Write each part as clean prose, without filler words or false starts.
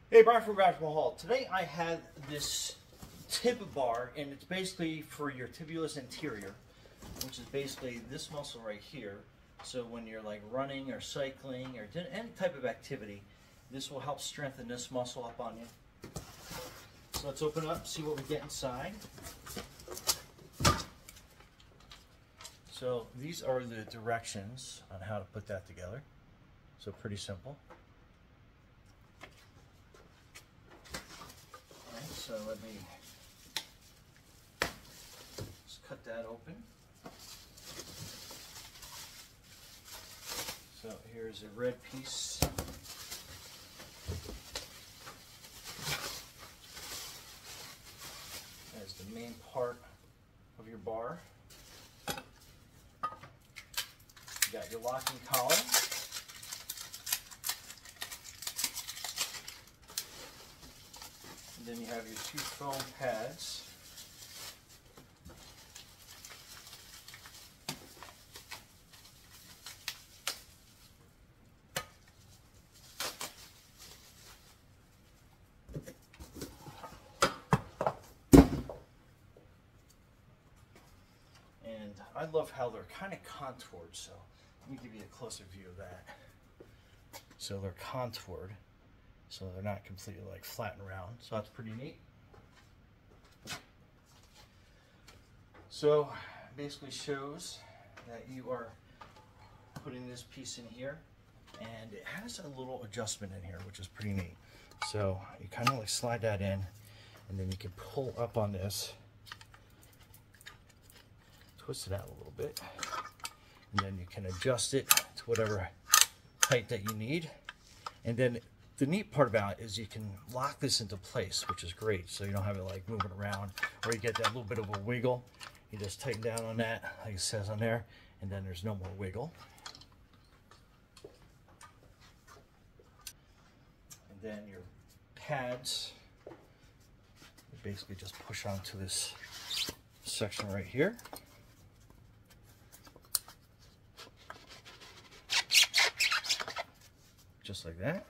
Hey, Brian from Garage Hall. Today I had this tib bar, and it's basically for your tibialis anterior, which is basically this muscle right here. So when you're like running or cycling or doing any type of activity, this will help strengthen this muscle up on you. So let's open it up, see what we get inside. So these are the directions on how to put that together. So pretty simple. So let me just cut that open. So here's a red piece. As the main part of your bar. You got your locking collar. And then you have your two foam pads. And I love how they're kind of contoured, so let me give you a closer view of that. So they're contoured. So they're not completely like flat and round. So that's pretty neat. So basically shows that you are putting this piece in here, and it has a little adjustment in here, which is pretty neat. So you kind of like slide that in, and then you can pull up on this, twist it out a little bit, and then you can adjust it to whatever height that you need. And then the neat part about it is you can lock this into place, which is great. So you don't have it like moving around, or you get that little bit of a wiggle. You just tighten down on that, like it says on there, and then there's no more wiggle. And then your pads, you basically just push onto this section right here. Just like that.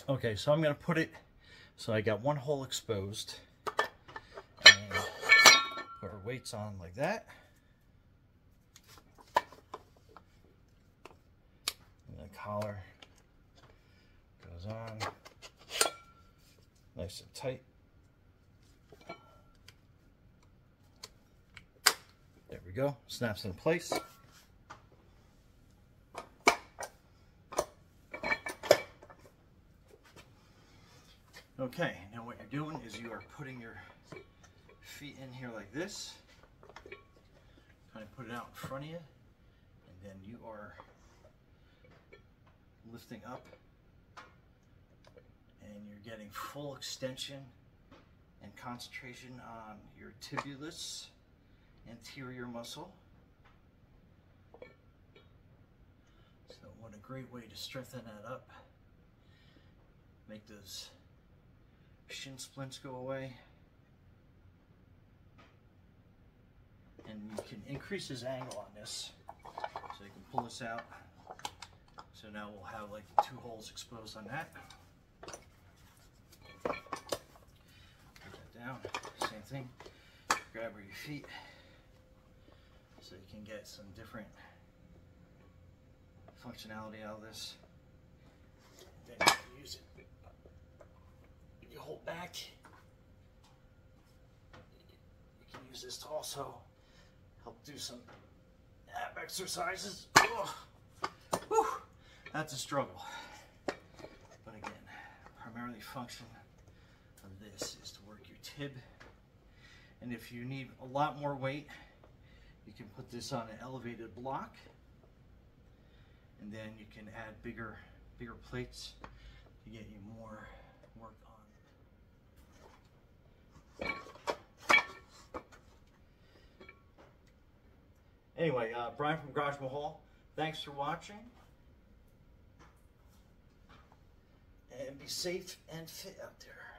Okay, so I'm going to put it, so I got one hole exposed, and put our weights on like that. And the collar goes on, nice and tight. There we go, snaps in place. Okay, now what you're doing is you are putting your feet in here like this. Kind of put it out in front of you, and then you are lifting up, and you're getting full extension and concentration on your tibialis anterior muscle. So what a great way to strengthen that up. Make those shin splints go away, and you can increase his angle on this, so you can pull this out. So now we'll have like 2 holes exposed on that. Put that down, same thing, grab your feet so you can get some different functionality out of this. Then you can use it. You hold back, you can use this to also help do some ab exercises. Whew, that's a struggle. But again, primarily function of this is to work your tib. And if you need a lot more weight, you can put this on an elevated block, and then you can add bigger plates to get you more work on. Anyway, Brian from Garage Hall, thanks for watching, and be safe and fit out there.